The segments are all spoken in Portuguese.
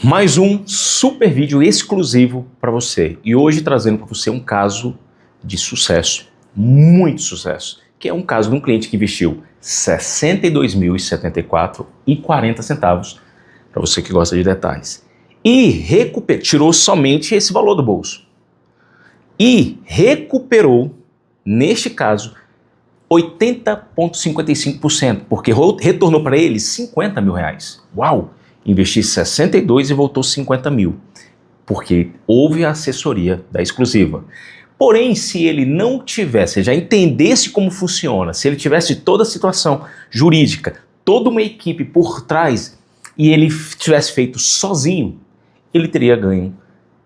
Mais um super vídeo exclusivo para você. E hoje trazendo para você um caso de sucesso, muito sucesso, que é um caso de um cliente que investiu R$ 62.074,40, para você que gosta de detalhes. E tirou somente esse valor do bolso. E recuperou, neste caso, 80,55%, porque retornou para ele R$ 50 mil. Uau! Investi 62 e voltou 50 mil, porque houve a assessoria da exclusiva. Porém, se ele não tivesse, já entendesse como funciona, se ele tivesse toda a situação jurídica, toda uma equipe por trás, e ele tivesse feito sozinho, ele teria ganho R$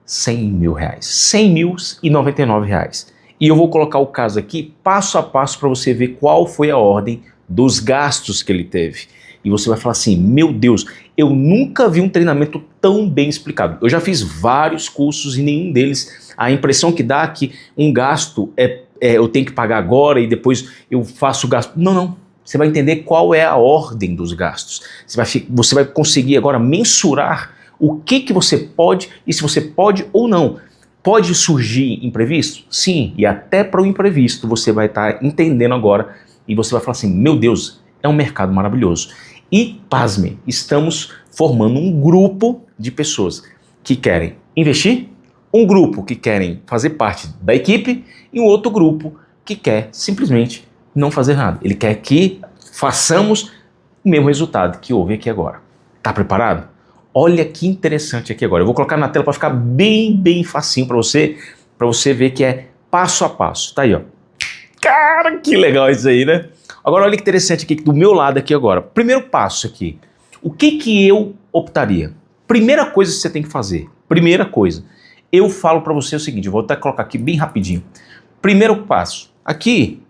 100 mil, R$ 100.099. E eu vou colocar o caso aqui passo a passo para você ver qual foi a ordem dos gastos que ele teve. E você vai falar assim, meu Deus, eu nunca vi um treinamento tão bem explicado. Eu já fiz vários cursos e nenhum deles, a impressão que dá é que um gasto eu tenho que pagar agora e depois eu faço o gasto. Não. Você vai entender qual é a ordem dos gastos. Você vai conseguir agora mensurar o que você pode e se você pode ou não. Pode surgir imprevisto? Sim, e até para o imprevisto você vai estar entendendo agora e você vai falar assim, meu Deus, é um mercado maravilhoso. E, pasme, estamos formando um grupo de pessoas que querem investir, um grupo que querem fazer parte da equipe e um outro grupo que quer simplesmente não fazer nada. Ele quer que façamos o mesmo resultado que houve aqui agora. Tá preparado? Olha que interessante aqui agora. Eu vou colocar na tela para ficar bem facinho para você ver que é passo a passo. Tá aí, ó. Cara, que legal isso aí, né? Agora olha que interessante aqui do meu lado aqui agora. Primeiro passo aqui. O que eu optaria? Primeira coisa que você tem que fazer. Primeira coisa. Eu falo para você o seguinte, eu vou até colocar aqui bem rapidinho. Primeiro passo. Aqui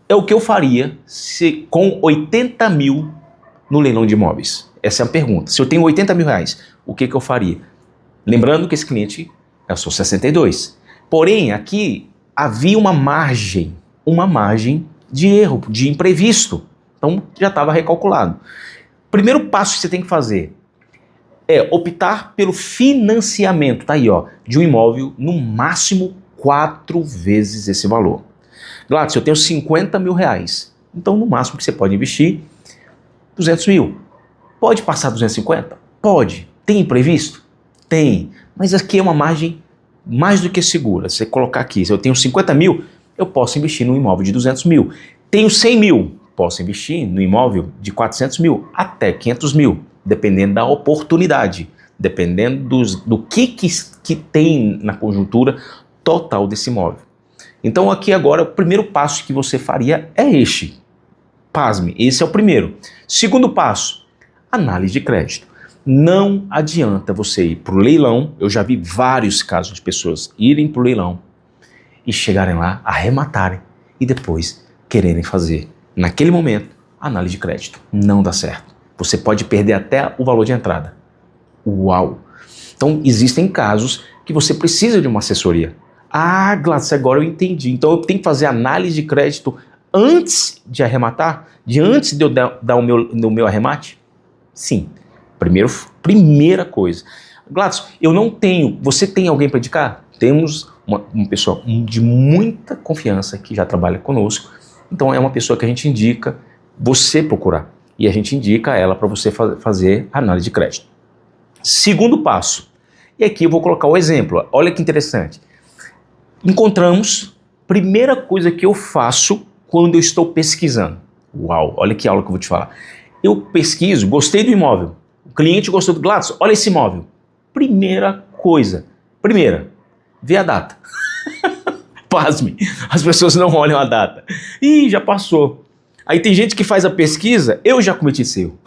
é o que eu faria com 80 mil no leilão de imóveis. Essa é a pergunta. Se eu tenho 80 mil reais, o que eu faria? Lembrando que esse cliente é só 62. Porém, aqui havia uma margem de erro, de imprevisto. Então, já estava recalculado. Primeiro passo que você tem que fazer é optar pelo financiamento, tá aí, ó, de um imóvel no máximo 4 vezes esse valor. Gladys, eu tenho 50 mil reais. Então, no máximo que você pode investir, 200 mil. Pode passar 250? Pode. Tem imprevisto? Tem. Mas aqui é uma margem mais do que segura. Você colocar aqui, se eu tenho 50 mil, eu posso investir num imóvel de 200 mil. Tenho 100 mil, posso investir no imóvel de 400 mil até 500 mil, dependendo da oportunidade, dependendo do que tem na conjuntura total desse imóvel. Então aqui agora, o primeiro passo que você faria é este. Pasme, esse é o primeiro. Segundo passo, análise de crédito. Não adianta você ir para o leilão, eu já vi vários casos de pessoas irem para o leilão e chegarem lá, arrematarem e depois quererem fazer, naquele momento, análise de crédito. Não dá certo. Você pode perder até o valor de entrada. Uau! Então, existem casos que você precisa de uma assessoria. Ah, Gladys, agora eu entendi. Então, eu tenho que fazer análise de crédito antes de arrematar? Antes de eu dar o meu arremate? Sim. Primeira coisa. Gladys, eu não tenho. Você tem alguém para indicar? Temos uma pessoa de muita confiança que já trabalha conosco. Então é uma pessoa que a gente indica você procurar. E a gente indica ela para você fazer análise de crédito. Segundo passo. E aqui eu vou colocar o exemplo. Olha que interessante. Encontramos. Primeira coisa que eu faço quando eu estou pesquisando. Uau, olha que aula que eu vou te falar. Eu pesquiso, gostei do imóvel. O cliente gostou do Gladys, olha esse imóvel. Primeira, vê a data. Pasme, as pessoas não olham a data. Ih, já passou. Aí tem gente que faz a pesquisa, eu já cometi esse erro.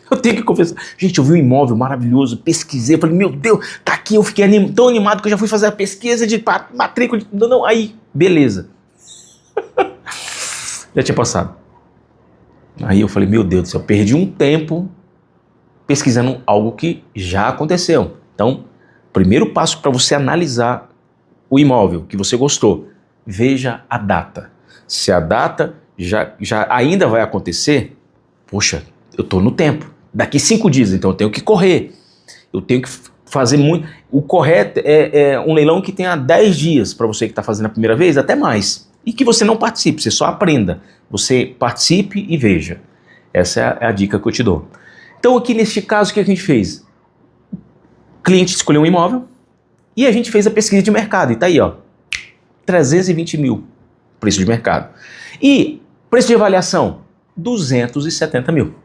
Eu tenho que confessar. Gente, eu vi um imóvel maravilhoso, pesquisei, falei, meu Deus, tá aqui, eu fiquei tão animado que eu já fui fazer a pesquisa de matrícula. Não, aí, beleza. Já tinha passado. Aí eu falei, meu Deus do céu, perdi um tempo pesquisando algo que já aconteceu. Então, primeiro passo para você analisar o imóvel que você gostou, veja a data. Se a data já ainda vai acontecer, poxa, eu estou no tempo. Daqui 5 dias, então eu tenho que correr. Eu tenho que fazer muito. O correto é um leilão que tenha 10 dias para você que está fazendo a primeira vez, até mais. E que você não participe, você só aprenda. Você participe e veja. Essa é a dica que eu te dou. Então aqui neste caso, o que a gente fez? O cliente escolheu um imóvel e a gente fez a pesquisa de mercado. E tá aí, ó, 320 mil, preço de mercado. E preço de avaliação, 270 mil.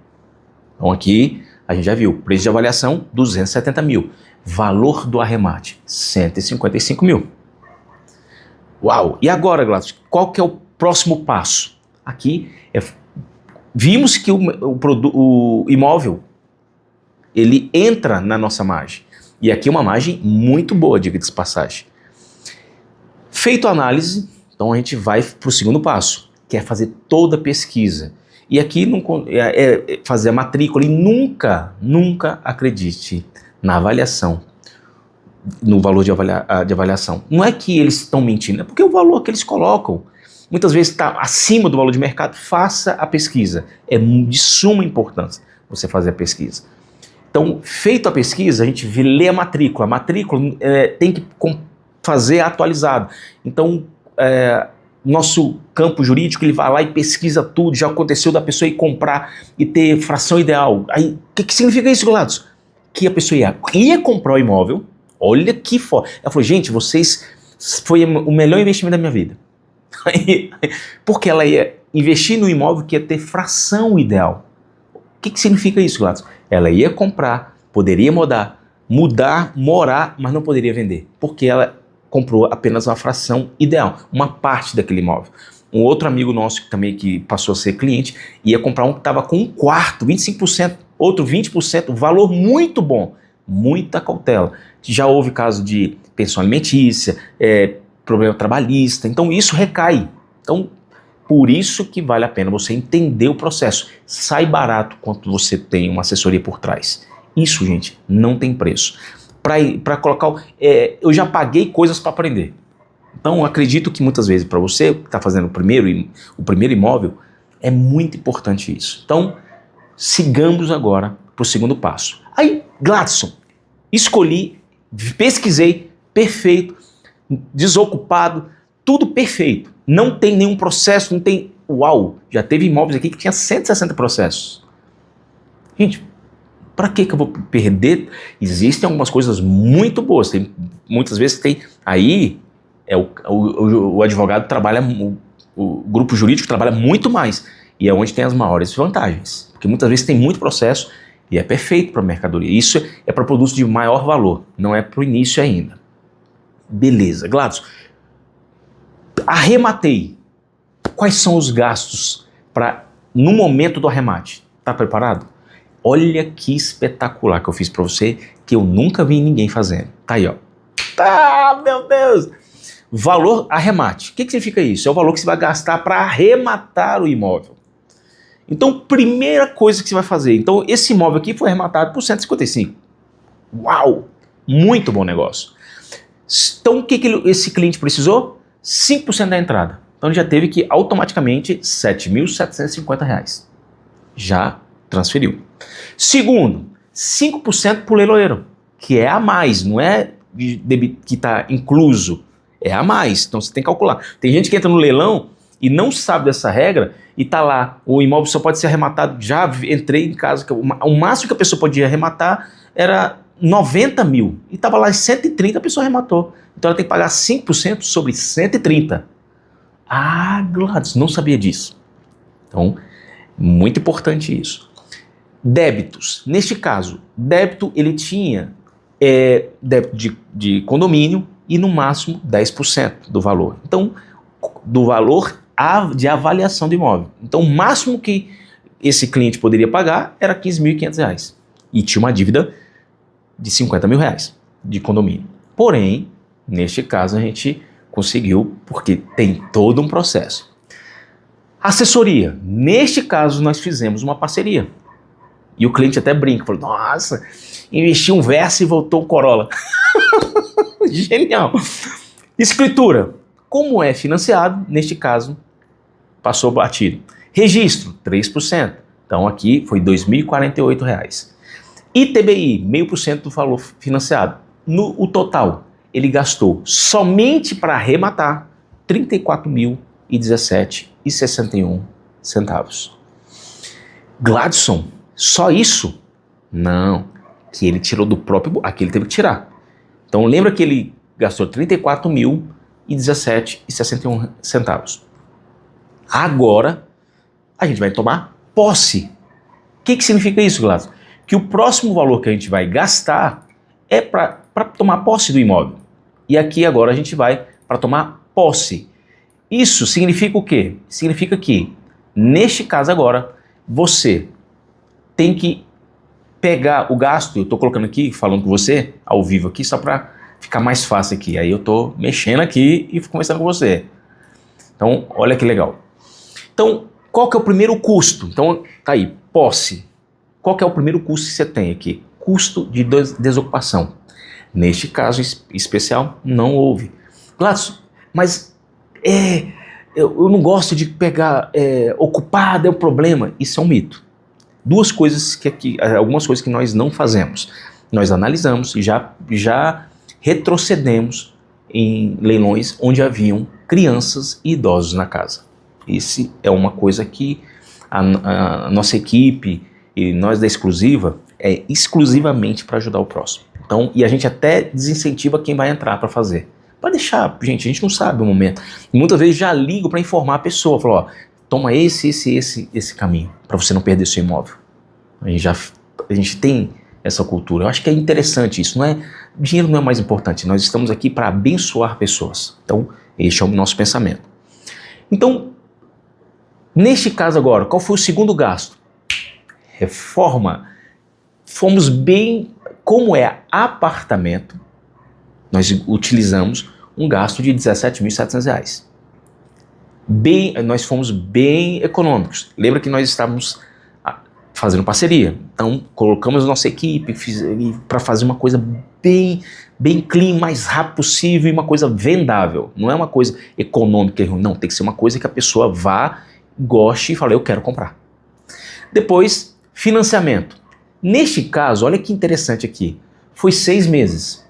Então aqui a gente já viu, preço de avaliação, 270 mil. Valor do arremate, 155 mil. Uau! E agora, Gladys, qual que é o próximo passo? Aqui, vimos que o imóvel, ele entra na nossa margem. E aqui é uma margem muito boa, diga-se de passagem. Feito a análise, então a gente vai para o segundo passo, que é fazer toda a pesquisa. E aqui fazer a matrícula e nunca acredite na avaliação, no valor de avaliação. Não é que eles estão mentindo, é porque o valor que eles colocam muitas vezes está acima do valor de mercado. Faça a pesquisa, é de suma importância você fazer a pesquisa. Então, feito a pesquisa, a gente lê a matrícula. A matrícula tem que fazer atualizado. Então, nosso campo jurídico, ele vai lá e pesquisa tudo, já aconteceu da pessoa ir comprar e ter fração ideal. Aí, o que significa isso, Gladys? Que a pessoa ia comprar o imóvel, olha que foda. Ela falou, gente, foi o melhor investimento da minha vida. Porque ela ia investir no imóvel que ia ter fração ideal. O que significa isso, Gladys? Ela ia comprar, poderia mudar, morar, mas não poderia vender. Porque ela comprou apenas uma fração ideal, uma parte daquele imóvel. Um outro amigo nosso também que passou a ser cliente, ia comprar um que estava com um quarto, 25%, outro 20%, valor muito bom, muita cautela. Já houve caso de pensão alimentícia, problema trabalhista, então isso recai. Então, por isso que vale a pena você entender o processo. Sai barato quando você tem uma assessoria por trás. Isso, gente, não tem preço. Para colocar, eu já paguei coisas para aprender. Então, acredito que muitas vezes para você que está fazendo o primeiro imóvel, é muito importante isso. Então, sigamos agora para o segundo passo. Aí, Gladson, escolhi, pesquisei, perfeito, desocupado, tudo perfeito. Não tem nenhum processo, não tem... Uau, já teve imóveis aqui que tinha 160 processos. Gente, para que eu vou perder? Existem algumas coisas muito boas. Muitas vezes tem... Aí, o advogado trabalha... O grupo jurídico trabalha muito mais. E é onde tem as maiores vantagens. Porque muitas vezes tem muito processo e é perfeito para mercadoria. Isso é para produtos de maior valor. Não é para o início ainda. Beleza. Gladys, arrematei. Quais são os gastos no momento do arremate? Tá preparado? Olha que espetacular que eu fiz para você, que eu nunca vi ninguém fazendo. Tá aí, ó. Tá, meu Deus! Valor arremate. O que significa isso? É o valor que você vai gastar para arrematar o imóvel. Então, primeira coisa que você vai fazer. Então, esse imóvel aqui foi arrematado por 155. Uau! Muito bom negócio. Então, o que esse cliente precisou? 5% da entrada. Então, ele já teve que automaticamente R$ 7.750. Já transferiu. Segundo, 5% para o leiloeiro, que é a mais, não é que está incluso, é a mais. Então, você tem que calcular. Tem gente que entra no leilão e não sabe dessa regra e está lá, o imóvel só pode ser arrematado. Já entrei em casa, o máximo que a pessoa podia arrematar era 90 mil. E estava lá em 130, a pessoa arrematou. Então ela tem que pagar 5% sobre 130. Ah, Gladys, não sabia disso. Então, muito importante isso. Débitos. Neste caso, débito ele tinha débito de condomínio e no máximo 10% do valor. Então, do valor de avaliação do imóvel. Então, o máximo que esse cliente poderia pagar era R$ 15.500. E tinha uma dívida de R$ 50 mil de condomínio. Porém, neste caso a gente conseguiu, porque tem todo um processo. Assessoria. Neste caso nós fizemos uma parceria. E o cliente até brinca, falou, nossa, investi um Versa e voltou um Corolla. Genial. Escritura. Como é financiado, neste caso, passou batido. Registro, 3%. Então aqui foi R$ 2.048. ITBI, 0,5% do valor financiado. O total, ele gastou somente para arrematar R$ 34.017,61. Gladson, só isso? Não, que ele tirou do próprio... Aqui ele teve que tirar. Então lembra que ele gastou R$ 34.017,61. Agora, a gente vai tomar posse. O que significa isso, Gladson? Que o próximo valor que a gente vai gastar é para tomar posse do imóvel. E aqui agora a gente vai para tomar posse. Isso significa o quê? Significa que, neste caso agora, você tem que pegar o gasto, eu estou colocando aqui, falando com você, ao vivo aqui, só para ficar mais fácil aqui. Aí eu estou mexendo aqui e conversando com você. Então, olha que legal. Então, qual que é o primeiro custo? Então, tá aí, posse. Qual que é o primeiro custo que você tem aqui? Custo de desocupação. Neste caso especial, não houve. Gladson, mas eu não gosto de pegar ocupado, é um problema. Isso é um mito. Algumas coisas que nós não fazemos. Nós analisamos e já retrocedemos em leilões onde haviam crianças e idosos na casa. Isso é uma coisa que a nossa equipe e nós da Exclusiva é exclusivamente para ajudar o próximo. Então, e a gente até desincentiva quem vai entrar para fazer. Para deixar, gente, a gente não sabe o momento. E muitas vezes já ligo para informar a pessoa, falo, ó, toma esse caminho, para você não perder seu imóvel. A gente tem essa cultura. Eu acho que é interessante isso. Dinheiro não é mais importante. Nós estamos aqui para abençoar pessoas. Então, este é o nosso pensamento. Então, neste caso agora, qual foi o segundo gasto? Reforma. Fomos bem, como é apartamento, nós utilizamos um gasto de R$ 17.700. Nós fomos bem econômicos. Lembra que nós estávamos fazendo parceria. Então, colocamos a nossa equipe para fazer uma coisa bem clean, mais rápido possível e uma coisa vendável. Não é uma coisa econômica, não. Tem que ser uma coisa que a pessoa vá, goste e fale, eu quero comprar. Depois, financiamento. Neste caso, olha que interessante aqui, foi 6 meses.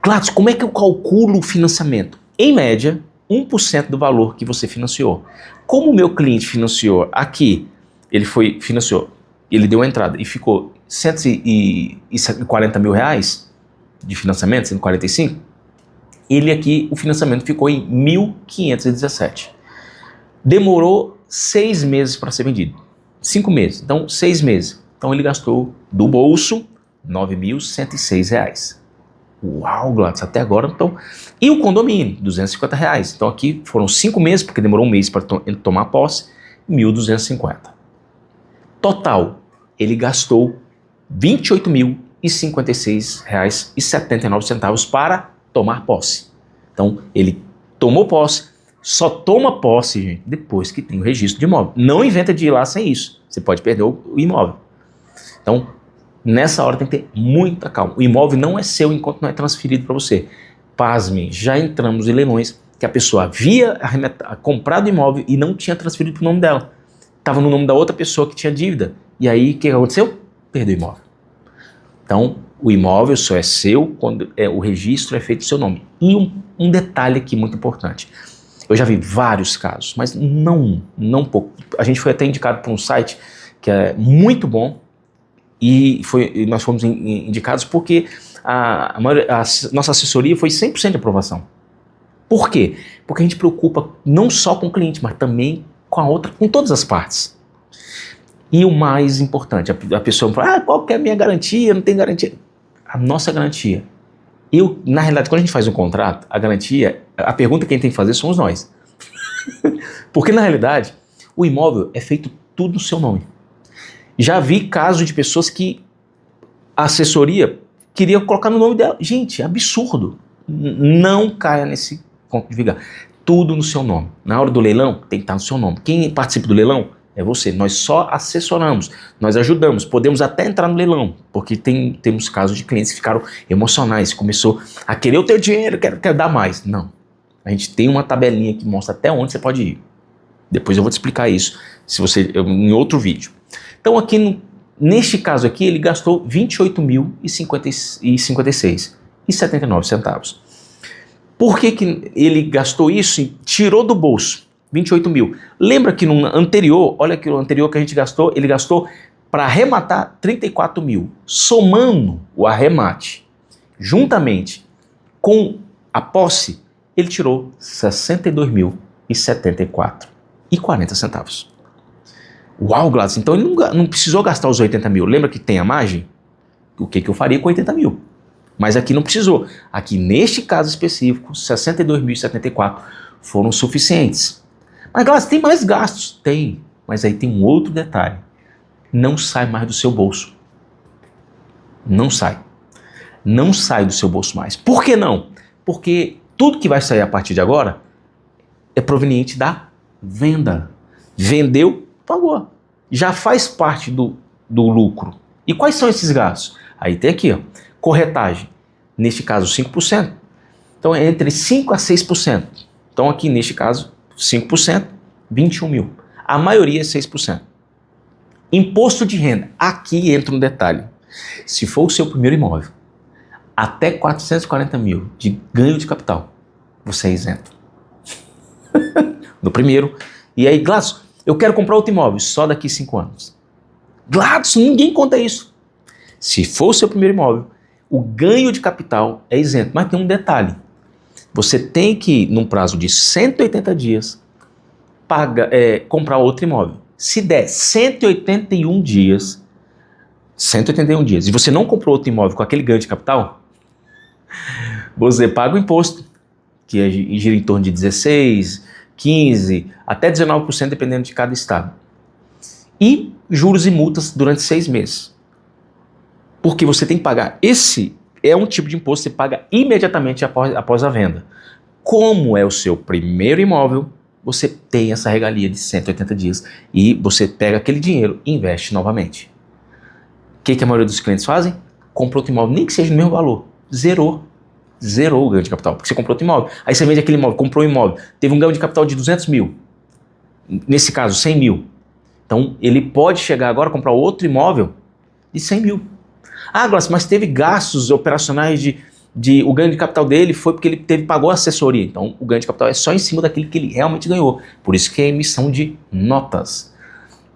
Gladson, como é que eu calculo o financiamento? Em média, 1% do valor que você financiou. Como o meu cliente financiou aqui, ele deu a entrada e ficou R$140 mil de financiamento, 145, ele aqui, o financiamento ficou em 1.517. Demorou 6 meses para ser vendido. 5 meses, então 6 meses. Então ele gastou do bolso R$ 9.106. Uau, Gladson, até agora então. E o condomínio, R$250. Então aqui foram 5 meses, porque demorou um mês para tomar posse, 1.250. Total, ele gastou R$ 28.056,79 para tomar posse. Então ele tomou posse, só toma posse, gente, depois que tem o registro de imóvel. Não inventa de ir lá sem isso, você pode perder o imóvel. Então, nessa hora tem que ter muita calma. O imóvel não é seu enquanto não é transferido para você. Pasmem, já entramos em leilões que a pessoa havia comprado o imóvel e não tinha transferido para o nome dela. Estava no nome da outra pessoa que tinha dívida. E aí, o que aconteceu? Perdeu o imóvel. Então, o imóvel só é seu quando o registro é feito em seu nome. E um detalhe aqui muito importante. Eu já vi vários casos, mas não pouco. A gente foi até indicado por um site que é muito bom, e nós fomos indicados porque a nossa assessoria foi 100% de aprovação. Por quê? Porque a gente preocupa não só com o cliente, mas também com todas as partes. E o mais importante, a pessoa fala, qual que é a minha garantia? Não tem garantia. A nossa garantia. Na realidade, quando a gente faz um contrato, a garantia, a pergunta que a gente tem que fazer somos nós. Porque na realidade, o imóvel é feito tudo no seu nome. Já vi casos de pessoas que a assessoria queria colocar no nome dela. Gente, é absurdo. Não caia nesse conto de vigar. Tudo no seu nome. Na hora do leilão, tem que estar no seu nome. Quem participa do leilão é você. Nós só assessoramos, nós ajudamos. Podemos até entrar no leilão, porque temos casos de clientes que ficaram emocionais, começou a querer o teu dinheiro, quer dar mais. Não. A gente tem uma tabelinha que mostra até onde você pode ir. Depois eu vou te explicar isso em outro vídeo. Então aqui Neste caso aqui, ele gastou 28.056,79 centavos. Por que ele gastou isso e tirou do bolso? 28 mil. Lembra que no anterior, olha que o anterior que a gente gastou, ele gastou para arrematar 34 mil. Somando o arremate, juntamente com a posse, ele tirou 62.074,40 centavos. Uau, Gladys, então ele não precisou gastar os 80 mil. Lembra que tem a margem? O que eu faria com 80 mil? Mas aqui não precisou. Aqui, neste caso específico, 62.074 foram suficientes. Mas, Gladys, tem mais gastos? Tem. Mas aí tem um outro detalhe. Não sai mais do seu bolso. Não sai. Não sai do seu bolso mais. Por que não? Porque tudo que vai sair a partir de agora é proveniente da venda. Vendeu, pagou. Já faz parte do lucro. E quais são esses gastos? Aí tem aqui, ó, corretagem. Neste caso, 5%. Então é entre 5% a 6%. Então aqui, neste caso, 5%, 21 mil. A maioria é 6%. Imposto de renda. Aqui entra um detalhe. Se for o seu primeiro imóvel, até 440 mil de ganho de capital, você é isento. No primeiro. E aí, Gladys, eu quero comprar outro imóvel só daqui 5 anos. Gladys, ninguém conta isso. Se for o seu primeiro imóvel, o ganho de capital é isento. Mas tem um detalhe. Você tem que, num prazo de 180 dias, comprar outro imóvel. Se der 181 dias, e você não comprou outro imóvel com aquele ganho de capital, você paga o imposto, que gira em torno de 16%, 15%, até 19%, dependendo de cada estado. E juros e multas durante 6 meses. Porque você tem que pagar. Esse é um tipo de imposto que você paga imediatamente após a venda. Como é o seu primeiro imóvel, você tem essa regalia de 180 dias e você pega aquele dinheiro e investe novamente. O que a maioria dos clientes fazem? Compra outro imóvel, nem que seja no mesmo valor. Zerou o ganho de capital, porque você comprou outro imóvel. Aí você vende aquele imóvel, comprou um imóvel, teve um ganho de capital de 200 mil. Nesse caso, 100 mil. Então, ele pode chegar agora a comprar outro imóvel de 100 mil. Ah, Glaucio, mas teve gastos operacionais o ganho de capital dele foi porque ele pagou a assessoria. Então, o ganho de capital é só em cima daquilo que ele realmente ganhou. Por isso que é emissão de notas.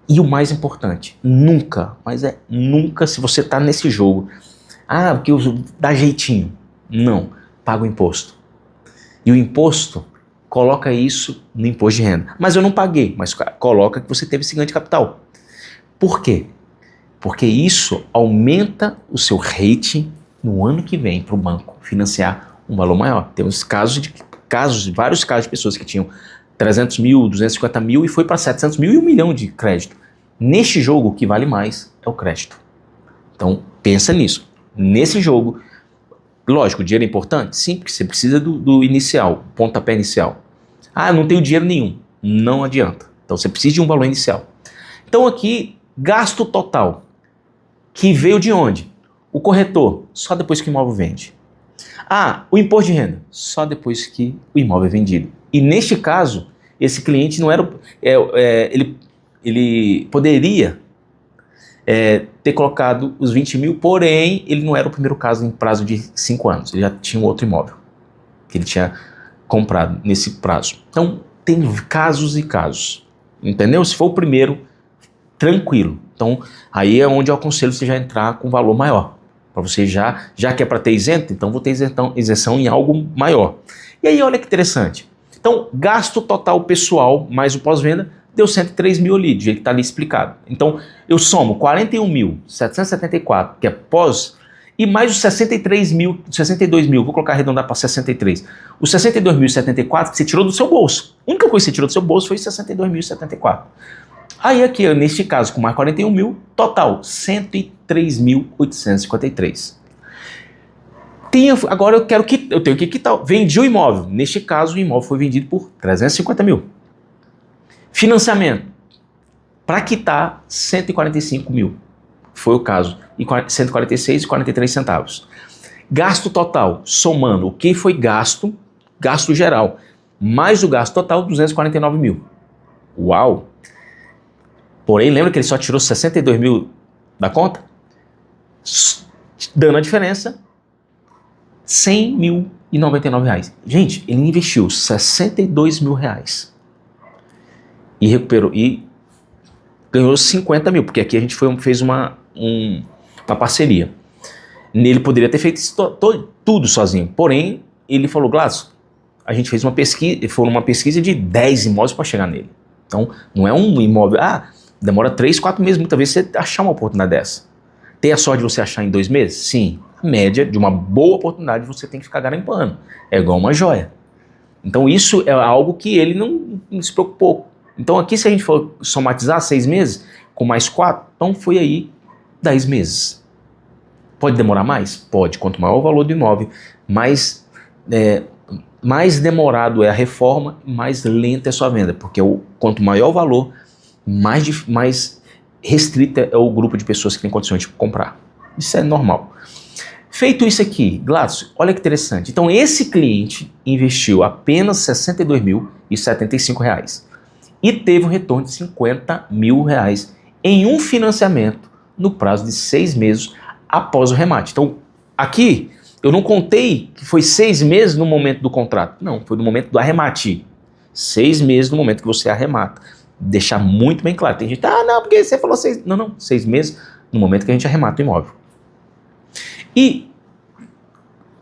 E o mais importante, nunca, mas é nunca, se você está nesse jogo, porque dá jeitinho. Não, paga o imposto. E o imposto coloca isso no imposto de renda. Mas eu não paguei, mas coloca que você teve esse ganho de capital. Por quê? Porque isso aumenta o seu rating no ano que vem para o banco financiar um valor maior. Temos vários casos de pessoas que tinham 300 mil, 250 mil e foi para 700 mil e 1 milhão de crédito. Neste jogo, o que vale mais é o crédito. Então, pensa nisso. Nesse jogo, lógico, o dinheiro é importante? Sim, porque você precisa do inicial, pontapé inicial. Eu não tenho dinheiro nenhum. Não adianta. Então, você precisa de um valor inicial. Então, aqui, gasto total. Que veio de onde? O corretor, só depois que o imóvel vende. O imposto de renda, só depois que o imóvel é vendido. E neste caso, esse cliente não era... ele poderia ter colocado os 20 mil, porém, ele não era o primeiro caso em prazo de 5 anos. Ele já tinha um outro imóvel que ele tinha comprado nesse prazo. Então, tem casos e casos. Entendeu? Se for o primeiro, tranquilo. Então, aí é onde eu aconselho você já entrar com valor maior. Para você já que é para ter isento, então vou ter isenção em algo maior. E aí, olha que interessante. Então, gasto total pessoal mais o pós-venda deu 103 mil ali, do jeito que está ali explicado. Então, eu somo 41.774, que é pós, e mais os 62 mil, vou colocar arredondar para 63. Os 62.074 que você tirou do seu bolso. A única coisa que você tirou do seu bolso foi 62.074. Aí aqui, neste caso, com mais 41 mil, total, 103.853. Agora eu tenho que quitar. Vendi o imóvel. Neste caso, o imóvel foi vendido por 350 mil. Financiamento. Para quitar, 145 mil. Foi o caso. E 146,43 centavos. Gasto total, somando o que foi gasto geral, mais o gasto total, 249 mil. Uau! Porém, lembra que ele só tirou 62 mil Dá conta? Dando a diferença, R$100.099. Gente, ele investiu R$62 mil e recuperou, e ganhou 50 mil, porque aqui a gente fez uma parceria. Ele poderia ter feito isso tudo sozinho, porém, ele falou, Gladson, a gente fez uma pesquisa de 10 imóveis para chegar nele. Então, não é um imóvel, demora 3, 4 meses, muitas vezes, você achar uma oportunidade dessa. Tem a sorte de você achar em 2 meses? Sim. A média de uma boa oportunidade você tem que ficar garimpando. É igual uma joia. Então isso é algo que ele não se preocupou. Então aqui, se a gente for somatizar 6 meses, com mais 4, então foi aí 10 meses. Pode demorar mais? Pode. Quanto maior o valor do imóvel, mais demorado é a reforma, mais lenta é a sua venda. Porque quanto maior o valor, mais restrita é o grupo de pessoas que tem condições de comprar. Isso é normal. Feito isso aqui, Gladson, olha que interessante. Então esse cliente investiu apenas R$60.075 e teve um retorno de R$50 mil em um financiamento no prazo de 6 meses após o remate. Então aqui eu não contei que foi 6 meses no momento do contrato. Não, foi no momento do arremate. 6 meses no momento que você arremata. Deixar muito bem claro. Tem gente, não, porque você falou 6... Não, 6 meses no momento que a gente arremata o imóvel. E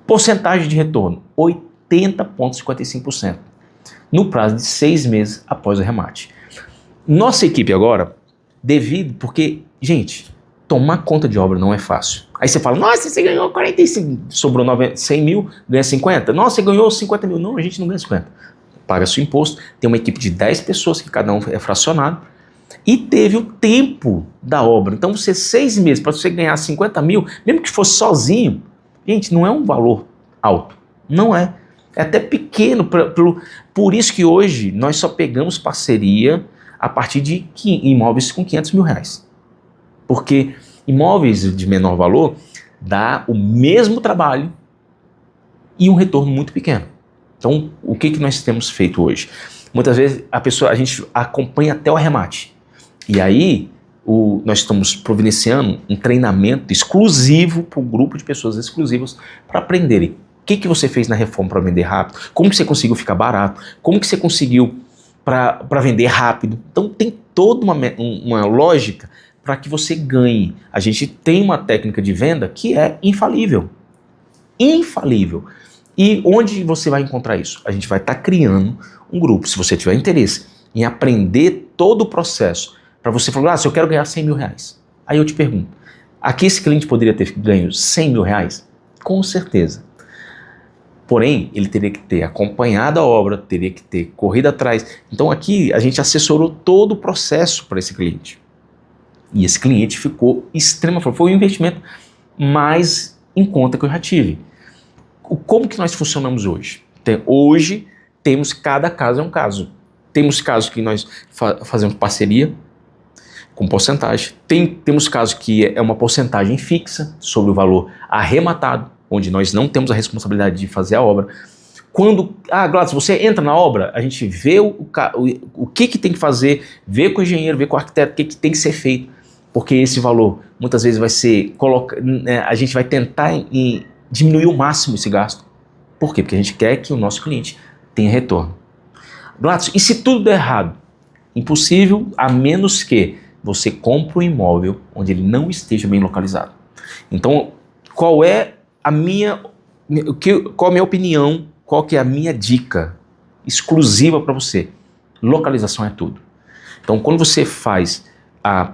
porcentagem de retorno, 80,55%, no prazo de 6 meses após o arremate. Nossa equipe agora, porque, gente, tomar conta de obra não é fácil. Aí você fala, nossa, você ganhou 45, sobrou 100 mil, ganha 50. Nossa, você ganhou 50 mil. Não, a gente não ganha 50. Paga seu imposto, tem uma equipe de 10 pessoas, que cada um é fracionado, e teve o tempo da obra. Então, 6 meses, para você ganhar 50 mil, mesmo que fosse sozinho, gente, não é um valor alto. Não é. É até pequeno. Por isso que hoje nós só pegamos parceria a partir de imóveis com R$500 mil. Porque imóveis de menor valor dá o mesmo trabalho e um retorno muito pequeno. Então, o que nós temos feito hoje? Muitas vezes a gente acompanha até o arremate. E aí, nós estamos providenciando um treinamento exclusivo para um grupo de pessoas exclusivas para aprenderem o que você fez na reforma para vender rápido, como que você conseguiu ficar barato, como que você conseguiu para vender rápido. Então, tem toda uma lógica para que você ganhe. A gente tem uma técnica de venda que é infalível. Infalível. E onde você vai encontrar isso? A gente vai estar criando um grupo, se você tiver interesse em aprender todo o processo, para você falar, se eu quero ganhar R$100 mil. Aí eu te pergunto, aqui esse cliente poderia ter ganho R$100 mil? Com certeza. Porém, ele teria que ter acompanhado a obra, teria que ter corrido atrás. Então aqui a gente assessorou todo o processo para esse cliente. E esse cliente ficou extremamente... Foi o investimento mais em conta que eu já tive. Como que nós funcionamos hoje? Hoje temos, cada caso é um caso. Temos casos que nós fazemos parceria com porcentagem. Temos casos que é uma porcentagem fixa sobre o valor arrematado, onde nós não temos a responsabilidade de fazer a obra. Quando, Gladys, você entra na obra, a gente vê o que tem que fazer, vê com o engenheiro, vê com o arquiteto, o que tem que ser feito, porque esse valor muitas vezes vai ser, a gente vai tentar diminuir ao máximo esse gasto. Por quê? Porque a gente quer que o nosso cliente tenha retorno. Gladys, e se tudo der errado? Impossível, a menos que você compre um imóvel onde ele não esteja bem localizado. Então, qual é a minha opinião, qual que é a minha dica exclusiva para você? Localização é tudo. Então, quando você faz a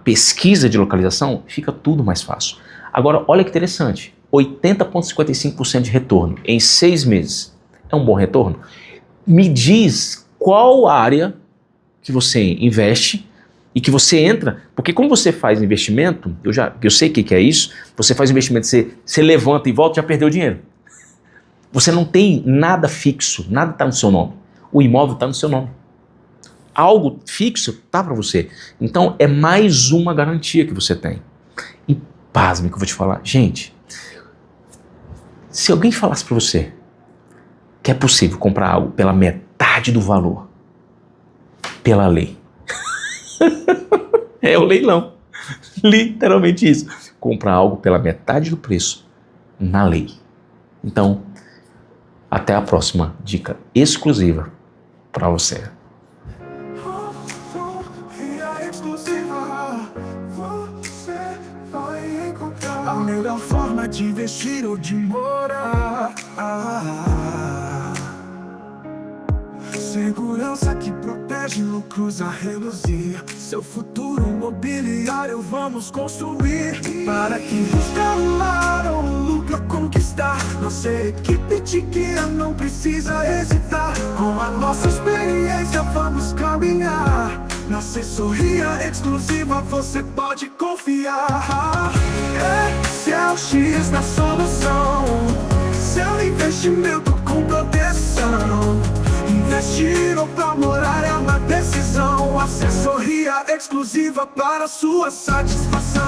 pesquisa de localização, fica tudo mais fácil. Agora, olha que interessante, 80,55% de retorno em 6 meses. É um bom retorno? Me diz qual área que você investe e que você entra, porque como você faz investimento, eu sei o que é isso, você faz investimento, você levanta e volta, já perdeu dinheiro. Você não tem nada fixo, nada está no seu nome. O imóvel está no seu nome. Algo fixo está para você. Então é mais uma garantia que você tem. E pasme que eu vou te falar. Gente, se alguém falasse para você que é possível comprar algo pela metade do valor, pela lei, é o leilão. Literalmente isso. Comprar algo pela metade do preço na lei. Então, até a próxima dica exclusiva para você. A melhor forma de investir ou de morar. Segurança que protege, lucros a reluzir. Seu futuro imobiliário vamos construir. Para quem busca um lar ou um lucro a conquistar, nossa equipe te guia, não precisa hesitar. Com a nossa experiência vamos caminhar. Na assessoria exclusiva você pode confiar. Esse é o X da solução. Seu investimento com proteção. Investir ou pra morar é uma decisão. Assessoria exclusiva para sua satisfação.